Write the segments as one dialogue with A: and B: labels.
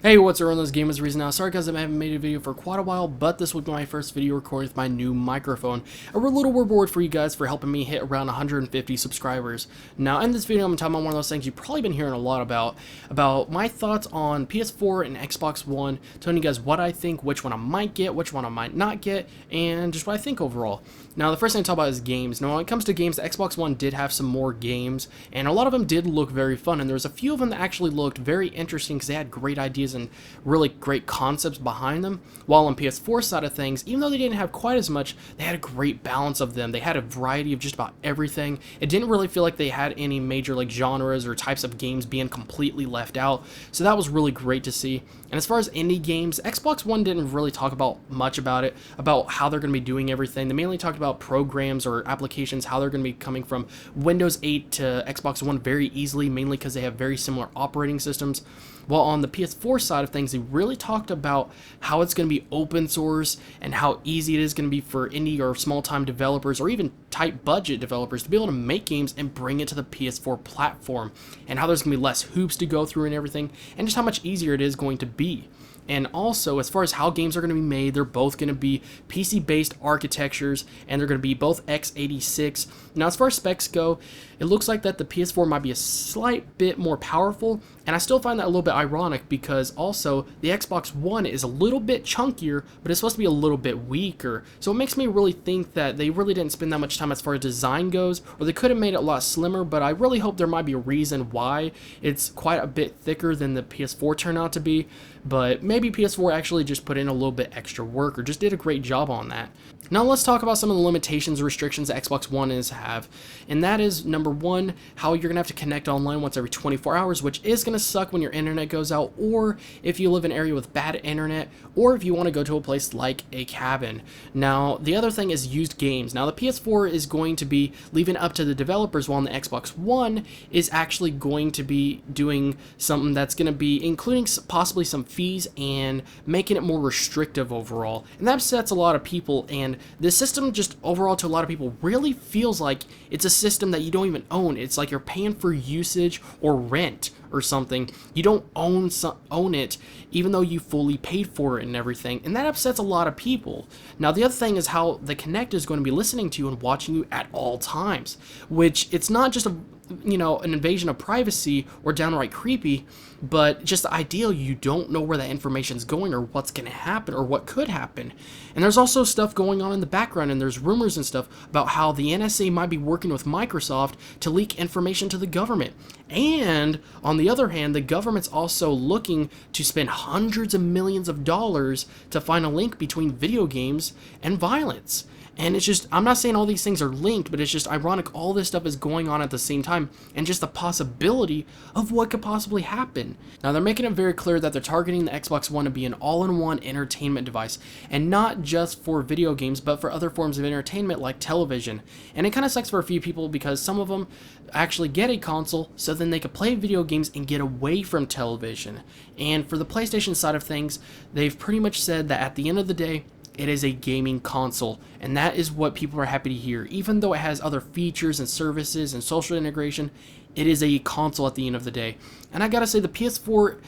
A: Hey, what's up, those gamers? Reason now. Sorry guys, I haven't made a video for quite a while, but this will be my first video recording with my new microphone. A little reward for you guys for helping me hit around 150 subscribers. Now, in this video, I'm talking about one of those things you've probably been hearing a lot about my thoughts on PS4 and Xbox One, telling you guys what I think, which one I might get, which one I might not get, and just what I think overall. Now, the first thing to talk about is games. Now, when it comes to games, the Xbox One did have some more games, and a lot of them did look very fun, and there was a few of them that actually looked very interesting because they had great ideas and really great concepts behind them. While on PS4 side of things, even though they didn't have quite as much, they had a great balance of them. They had a variety of just about everything. It didn't really feel like they had any major genres or types of games being completely left out, so that was really great to see. And as far as indie games, Xbox One didn't really talk about much about it, about how they're going to be doing everything. They mainly talked about programs or applications, how they're going to be coming from Windows 8 to Xbox One very easily, mainly because they have very similar operating systems. While on the PS4 side of things, they really talked about how it's going to be open source and how easy it is going to be for indie or small-time developers or even tight budget developers to be able to make games and bring it to the PS4 platform, and how there's going to be less hoops to go through and everything, and just how much easier it is going to be. And also, as far as how games are going to be made, they're both going to be PC-based architectures, and they're going to be both x86. Now, as far as specs go, it looks like that the PS4 might be a slight bit more powerful, and I still find that a little bit ironic because also the Xbox One is a little bit chunkier, but it's supposed to be a little bit weaker. So it makes me really think that they really didn't spend that much time as far as design goes, or they could have made it a lot slimmer, but I really hope there might be a reason why it's quite a bit thicker than the PS4 turned out to be. But maybe PS4 actually just put in a little bit extra work or just did a great job on that. Now let's talk about some of the limitations and restrictions that Xbox One have. And that is, number one, how you're going to have to connect online once every 24 hours, which is going to suck when your internet goes out, or if you live in an area with bad internet, or if you want to go to a place like a cabin. Now, the other thing is used games. Now, the PS4 is going to be leaving up to the developers, while the Xbox One is actually going to be doing something that's going to be including possibly some fees and making it more restrictive overall. And that upsets a lot of people, and this system just overall to a lot of people really feels like it's a system that you don't even own. It's like you're paying for usage or rent or something. You don't own it, even though you fully paid for it and everything, and that upsets a lot of people. Now, the other thing is how the Kinect is going to be listening to you and watching you at all times, which it's not just an invasion of privacy or downright creepy, but just the ideal you don't know where that information is going or what's going to happen or what could happen. And there's also stuff going on in the background, and there's rumors and stuff about how the NSA might be working with Microsoft to leak information to the government. And on the other hand, the government's also looking to spend hundreds of millions of dollars to find a link between video games and violence. And it's just, I'm not saying all these things are linked, but it's just ironic all this stuff is going on at the same time, and just the possibility of what could possibly happen. Now, they're making it very clear that they're targeting the Xbox One to be an all-in-one entertainment device, and not just for video games, but for other forms of entertainment like television. And it kind of sucks for a few people because some of them actually get a console so then they could play video games and get away from television. And for the PlayStation side of things, they've pretty much said that at the end of the day, it is a gaming console, and that is what people are happy to hear. Even though it has other features and services and social integration, it is a console at the end of the day. And I gotta say, the PS4,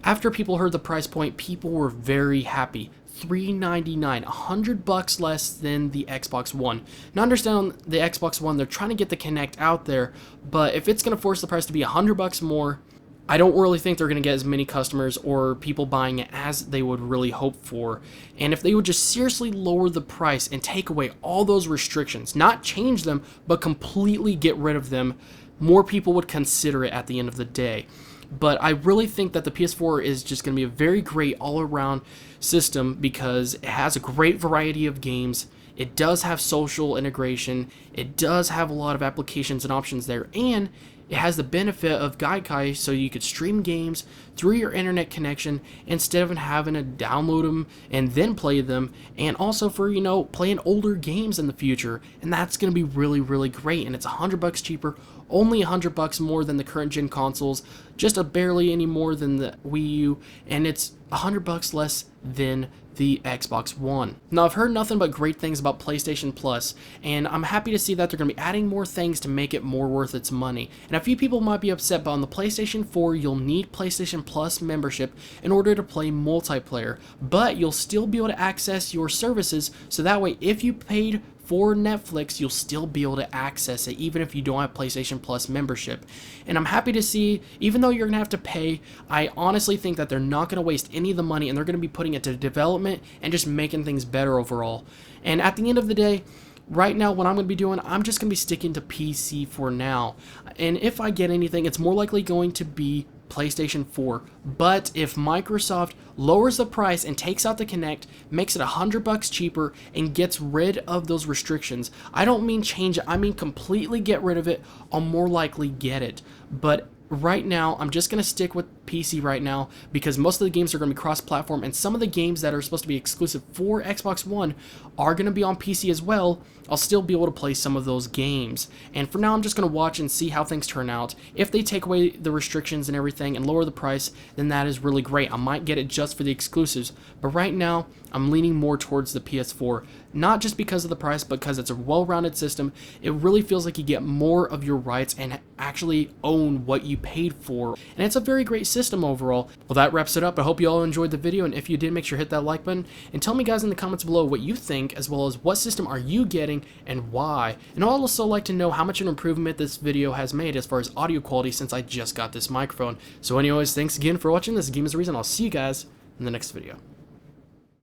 A: after people heard the price point, people were very happy. $399, $100 less than the Xbox One. Now, understand the Xbox One, they're trying to get the Kinect out there, but if it's gonna force the price to be $100 more, I don't really think they're going to get as many customers or people buying it as they would really hope for. And if they would just seriously lower the price and take away all those restrictions, not change them, but completely get rid of them, more people would consider it at the end of the day. But I really think that the PS4 is just going to be a very great all-around system because it has a great variety of games. It does have social integration. It does have a lot of applications and options there, and it has the benefit of Gaikai, so you could stream games through your internet connection instead of having to download them and then play them, and also for, playing older games in the future. And that's going to be really, really great, and it's $100 cheaper only $100 more than the current gen consoles, just a barely any more than the Wii U, and it's $100 less than the Xbox One. Now, I've heard nothing but great things about PlayStation Plus, and I'm happy to see that they're going to be adding more things to make it more worth its money. And a few people might be upset, but on the PlayStation 4, you'll need PlayStation Plus membership in order to play multiplayer, but you'll still be able to access your services, so that way if you paid for Netflix, you'll still be able to access it even if you don't have PlayStation Plus membership. And I'm happy to see, even though you're going to have to pay, I honestly think that they're not going to waste any of the money, and they're going to be putting it to development and just making things better overall. And at the end of the day, right now, what I'm going to be doing, I'm just going to be sticking to PC for now. And if I get anything, it's more likely going to be PlayStation 4. But if Microsoft lowers the price and takes out the Kinect, makes it $100 cheaper, and gets rid of those restrictions, I don't mean change it, I mean completely get rid of it, I'll more likely get it. But right now, I'm just going to stick with PC right now, because most of the games are going to be cross-platform, and some of the games that are supposed to be exclusive for Xbox One are going to be on PC as well. I'll still be able to play some of those games. And for now, I'm just going to watch and see how things turn out. If they take away the restrictions and everything and lower the price, then that is really great. I might get it just for the exclusives. But right now, I'm leaning more towards the PS4. Not just because of the price, but because it's a well-rounded system. It really feels like you get more of your rights and actually own what you paid for. And it's a very great system overall. Well, that wraps it up. I hope you all enjoyed the video, and if you did, make sure to hit that like button, and tell me guys in the comments below what you think, as well as what system are you getting and why. And I'd also like to know how much of an improvement this video has made as far as audio quality since I just got this microphone. So anyways, thanks again for watching. This is Game is the Reason. I'll see you guys in the next video.